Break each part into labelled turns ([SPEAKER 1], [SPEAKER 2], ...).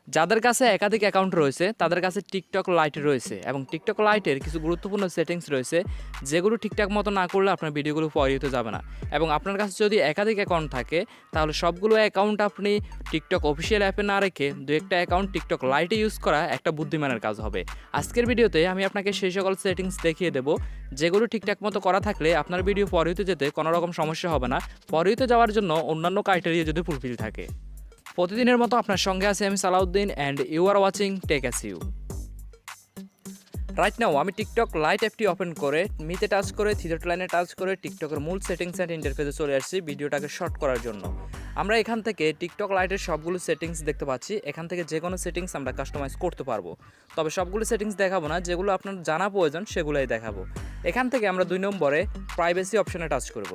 [SPEAKER 1] যাদের কাছে একাধিক অ্যাকাউন্ট রয়েছে তাদের কাছে টিকটক লাইট রয়েছে এবং টিকটক লাইটের কিছু গুরুত্বপূর্ণ সেটিংস রয়েছে যেগুলো ঠিকঠাক মতো না করলে আপনার ভিডিওগুলো ফরইউতে যাবে না। এবং আপনার কাছে যদি একাধিক অ্যাকাউন্ট থাকে তাহলে সবগুলো অ্যাকাউন্ট আপনি টিকটক অফিসিয়াল অ্যাপে না রেখে দু একটা অ্যাকাউন্ট টিকটক লাইটে ইউজ করা একটা বুদ্ধিমানের কাজ হবে। আজকের ভিডিওতে আমি আপনাকে সেই সকল সেটিংস দেখিয়ে দেবো যেগুলো ঠিকঠাক মতো করা থাকলে আপনার ভিডিও ফরইউতে যেতে কোনো রকম সমস্যা হবে না, ফরইউতে যাওয়ার জন্য অন্যান্য ক্রাইটেরিয়া যদি ফুলফিল থাকে। প্রতিদিনের মতো আপনার সঙ্গে আছি আমি Salauddin and you are watching tech S U. Right now আমি টিকটক লাইট অ্যাপটি ওপেন করে মিতে টাচ করে থ্রি লাইনে টাচ করে টিকটকের মূল সেটিংস অ্যান্ড ইন্টারফেসে চলে আসছি ভিডিওটাকে শর্ট করার জন্য। আমরা এখান থেকে টিকটক লাইটের সবগুলো সেটিংস দেখতে পাচ্ছি। এখান থেকে যে কোনো সেটিংস আমরা কাস্টমাইজ করতে পারবো, তবে সবগুলো সেটিংস দেখাবো না, যেগুলো আপনার জানা প্রয়োজন সেগুলোই দেখাবো। এখান থেকে আমরা 2 নম্বরে প্রাইভেসি অপশনে টাচ করব।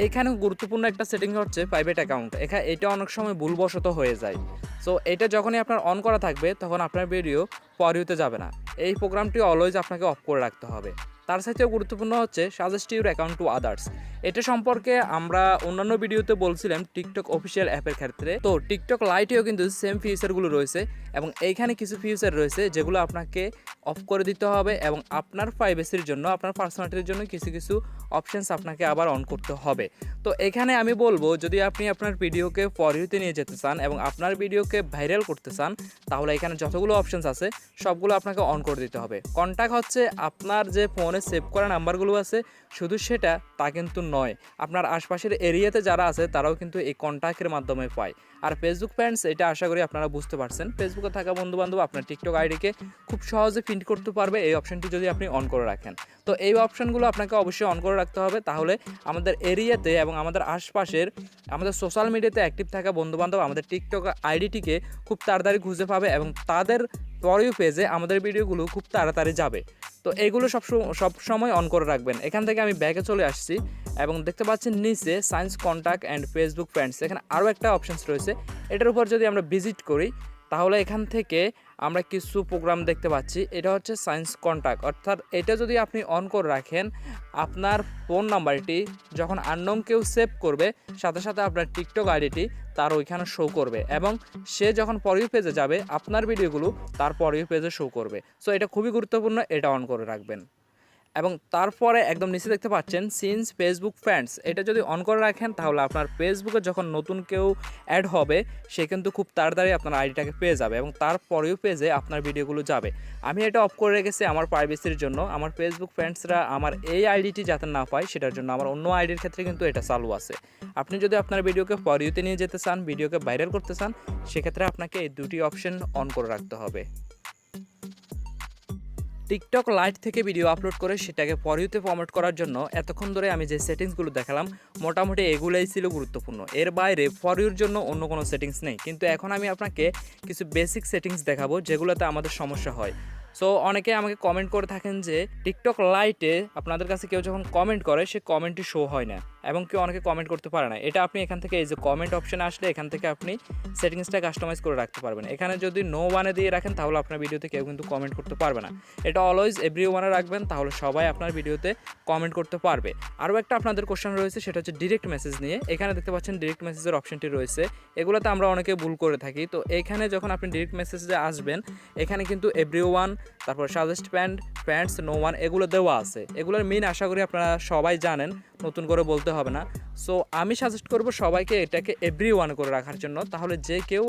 [SPEAKER 1] এইখানে গুরুত্বপূর্ণ একটা সেটিং হচ্ছে প্রাইভেট অ্যাকাউন্ট। এটা অনেক সময় ভুলবশত হয়ে যায়। সো এটা যখনই আপনার অন করা থাকবে তখন আপনার ভিডিও ফরইউতে যাবে না। এই প্রোগ্রামটি অলওয়েজ আপনাকে অফ করে রাখতে হবে। তার সাথেও গুরুত্বপূর্ণ হচ্ছে suggest your account to others. এটা সম্পর্কে আমরা অন্যান্য ভিডিওতে বলছিলাম টিকটক অফিসিয়াল অ্যাপের ক্ষেত্রে। তো টিকটক লাইটেও কিন্তু সেম ফিচারগুলো রয়েছে এবং এইখানে কিছু ফিচার রয়েছে যেগুলো আপনাকে অফ করে দিতে হবে এবং আপনার প্রাইভেসির জন্য, আপনার পার্সোনালিটির জন্য কিছু কিছু অপশানস আপনাকে আবার অন করতে হবে। তো এখানে আমি বলবো যদি আপনি আপনার ভিডিওকে ফরইউতে নিয়ে যেতে চান এবং আপনার ভিডিওকে ভাইরাল করতে চান তাহলে এখানে যতগুলো অপশানস আছে সবগুলো আপনাকে অন করে দিতে হবে। কন্ট্যাক্ট হচ্ছে আপনার যে ফোনে সেভ করা নাম্বারগুলো আছে শুধু সেটা তা কিন্তু নয়, আপনার আশপাশের এরিয়াতে যারা আছে তারাও কিন্তু এই কন্ট্যাক্টের মাধ্যমে পায়। আর ফেসবুক ফ্রেন্ডস, এটা আশা করি আপনারা বুঝতে পারছেন, ফেসবুকে থাকা বন্ধুবান্ধব আপনার টিকটক আইডিকে খুব সহজে প্রিন্ট করতে পারবে এই অপশানটি যদি আপনি অন করে রাখেন। তো এই অপশানগুলো আপনাকে অবশ্যই অন করে রাখতে হবে, তাহলে আমাদের এরিয়াতে এবং আমাদের আশপাশের আমাদের সোশ্যাল মিডিয়াতে অ্যাক্টিভ থাকা বন্ধুবান্ধব আমাদের টিকটক আইডিটিকে খুব তাড়াতাড়ি খুঁজে পাবে এবং তাদের ফরইউ পেজে আমাদের ভিডিওগুলো খুব তাড়াতাড়ি যাবে। তো এইগুলো সব সময় অন করে রাখবেন। এখান থেকে আমি ব্যাকে চলে আসছি এবং দেখতে পাচ্ছেন নিচে science contact and Facebook friends, এখানে আরও একটা অপশানস রয়েছে। এটার উপর যদি আমরা ভিজিট করি তাহলে এখান থেকে আমরা কিছু প্রোগ্রাম দেখতে পাচ্ছি। এটা হচ্ছে সায়েন্স কন্ট্যাক্ট, অর্থাৎ এটা যদি আপনি অন করে রাখেন আপনার ফোন নাম্বারটি যখন আননোন কেউ সেভ করবে সাথে সাথে আপনার টিকটক আইডিটি তার ওইখানে শো করবে এবং সে যখন ফরইউ পেজে যাবে আপনার ভিডিওগুলো তার ফরইউ পেজে শো করবে। সো এটা খুবই গুরুত্বপূর্ণ, এটা অন করে রাখবেন। এবং তারপরে একদম নিচে দেখতে পাচ্ছেন সিন্স ফেসবুক ফ্রেন্ডস, এটা যদি অন করে রাখেন তাহলে আপনার ফেসবুকে যখন নতুন কেউ অ্যাড হবে সে কিন্তু খুব তাড়াতাড়ি আপনার আইডিটাকে পেয়ে যাবে এবং তার পরেও পেজে আপনার ভিডিওগুলো যাবে। আমি এটা অফ করে রেখেছি আমার প্রাইভেসির জন্য, আমার ফেসবুক ফ্রেন্ডসরা আমার এই আইডিটি যাতে না পায় সেটার জন্য। আমার অন্য আইডির ক্ষেত্রে কিন্তু এটা চালু আছে। আপনি যদি আপনার ভিডিওকে ফরইউতে নিয়ে যেতে চান, ভিডিওকে ভাইরাল করতে চান, সেক্ষেত্রে আপনাকে এই দুটি অপশন অন করে রাখতে হবে। টিকটক লাইট থেকে ভিডিও আপলোড করে সেটাকে ফরইউতে প্রমোট করার জন্য এতক্ষণ ধরে আমি যে সেটিংসগুলো দেখালাম মোটামুটি এগুলোই ছিল গুরুত্বপূর্ণ। এর বাইরে ফরইউর জন্য অন্য কোনো সেটিংস নেই, কিন্তু এখন আমি আপনাকে কিছু বেসিক সেটিংস দেখাবো যেগুলোতে আমাদের সমস্যা হয়। সো অনেকে আমাকে কমেন্ট করে থাকেন যে টিকটক লাইটে আপনাদের কাছে কেউ যখন কমেন্ট করে সে কমেন্টটি শো হয় না এবং কেউ অনেকে কমেন্ট করতে পারে না। এটা আপনি এখান থেকে এই যে কমেন্ট অপশানে আসলে এখান থেকে আপনি সেটিংসটা কাস্টমাইজ করে রাখতে পারবেন। এখানে যদি নো ওয়ানে দিয়ে রাখেন তাহলে আপনার ভিডিওতে কেউ কিন্তু কমেন্ট করতে পারবে না। এটা অলওয়েজ এভরি ওয়ানে রাখবেন, তাহলে সবাই আপনার ভিডিওতে কমেন্ট করতে পারবে। আরও একটা আপনাদের কোশ্চেন রয়েছে, সেটা হচ্ছে ডিরেক্ট মেসেজ নিয়ে। এখানে দেখতে পাচ্ছেন ডিরেক্ট মেসেজের অপশানটি রয়েছে, এগুলোতে আমরা অনেকে ভুল করে থাকি। তো এখানে যখন আপনি ডিরেক্ট মেসেজে আসবেন এখানে কিন্তু এভরি ওয়ান, তারপর সাজেস্ট ফ্রেন্ডস, নো ওয়ান এগুলো দেওয়া আছে। এগুলোর মেইন আশা করি আপনারা সবাই জানেন, নতুন করে বলতে হবে না। সো আমি সাজেস্ট করব সবাইকে এটাকে এভরি ওয়ান করে রাখার জন্য, তাহলে যে কেউ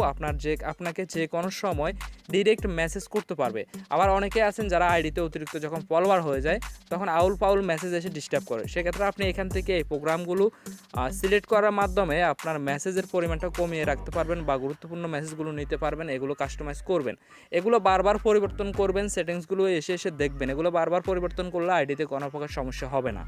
[SPEAKER 1] আপনাকে যে কোনো সময় ডিরেক্ট মেসেজ করতে পারবে। আবার অনেকে আছেন যারা আইডিতে অতিরিক্ত যখন ফলোয়ার হয়ে যায় তখন আউল পাউল মেসেজ এসে ডিস্টার্ব করে। সেক্ষেত্রে আপনি এখান থেকে এই প্রোগ্রামগুলো সিলেক্ট করার মাধ্যমে আপনার মেসেজের পরিমাণটা কমিয়ে রাখতে পারবেন বা গুরুত্বপূর্ণ মেসেজগুলো নিতে পারবেন। এগুলো কাস্টমাইজ করবেন, এগুলো বারবার পরিবর্তন করবেন, সেটিংসগুলো এসে দেখবেন। এগুলো বারবার পরিবর্তন করলে আইডিতে কোনো প্রকার সমস্যা হবে না।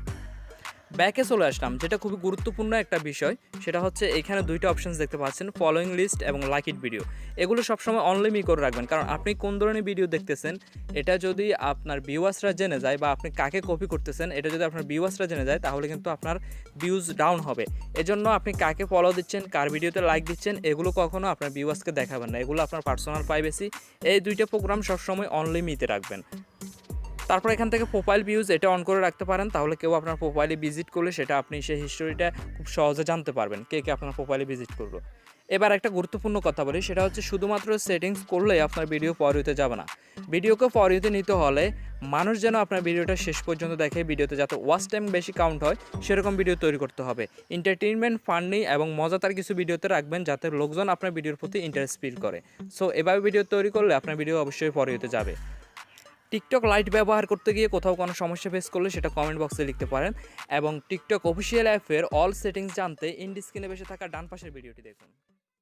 [SPEAKER 1] ব্যাকে চলে আসলাম, যেটা খুবই গুরুত্বপূর্ণ একটা বিষয়, সেটা হচ্ছে এখানে দুইটা অপশানস দেখতে পাচ্ছেন, ফলোয়িং লিস্ট এবং লাইক ইট ভিডিও। এগুলো সবসময় অনলি করে রাখবেন, কারণ আপনি কোন ধরনের ভিডিও দেখতেছেন এটা যদি আপনার ভিউয়ার্সরা জেনে যায় বা আপনি কাকে কপি করতেছেন এটা যদি আপনার ভিউয়ার্সরা জেনে যায় তাহলে কিন্তু আপনার ভিউজ ডাউন হবে। এজন্য আপনি কাকে ফলো দিচ্ছেন, কার ভিডিওতে লাইক দিচ্ছেন এগুলো কখনো আপনার ভিউয়ার্সকে দেখাবেন না। এগুলো আপনার পার্সোনাল প্রাইভেসি। এই দুইটা প্রোগ্রাম সবসময় অনলি রাখবেন। তারপর এখান থেকে প্রোফাইল ভিউজ এটা অন করে রাখতে পারেন, তাহলে কেউ আপনার প্রোফাইলে ভিজিট করলে সেটা আপনি সেই হিস্টোরিটা খুব সহজে জানতে পারবেন কে কে আপনার প্রোফাইলে ভিজিট করলো। এবার একটা গুরুত্বপূর্ণ কথা বলি, সেটা হচ্ছে শুধুমাত্র সেটিংস করলেই আপনার ভিডিও ফর ইউতে যাবে না। ভিডিওকে ফর ইউতে নিতে হলে মানুষ যেন আপনার ভিডিওটা শেষ পর্যন্ত দেখে, ভিডিওতে যাতে ওয়াচ টাইম বেশি কাউন্ট হয় সেরকম ভিডিও তৈরি করতে হবে। এন্টারটেইনমেন্ট, ফানি এবং মজাদার কিছু ভিডিওতে রাখবেন যাতে লোকজন আপনার ভিডিওর প্রতি ইন্টারেস্ট ফিল করে। সো এভাবে ভিডিও তৈরি করলে আপনার ভিডিও অবশ্যই ফর ইউতে যাবে। টিকটক লাইট ব্যবহার করতে গিয়ে কোথাও কোনো সমস্যা ফেস করলে সেটা কমেন্ট বক্সে লিখতে পারেন, এবং টিকটক অফিসিয়াল অ্যাপের অল সেটিংস জানতে ইন্ড স্ক্রিনে বসে থাকা ডান পাশের ভিডিওটি দেখুন।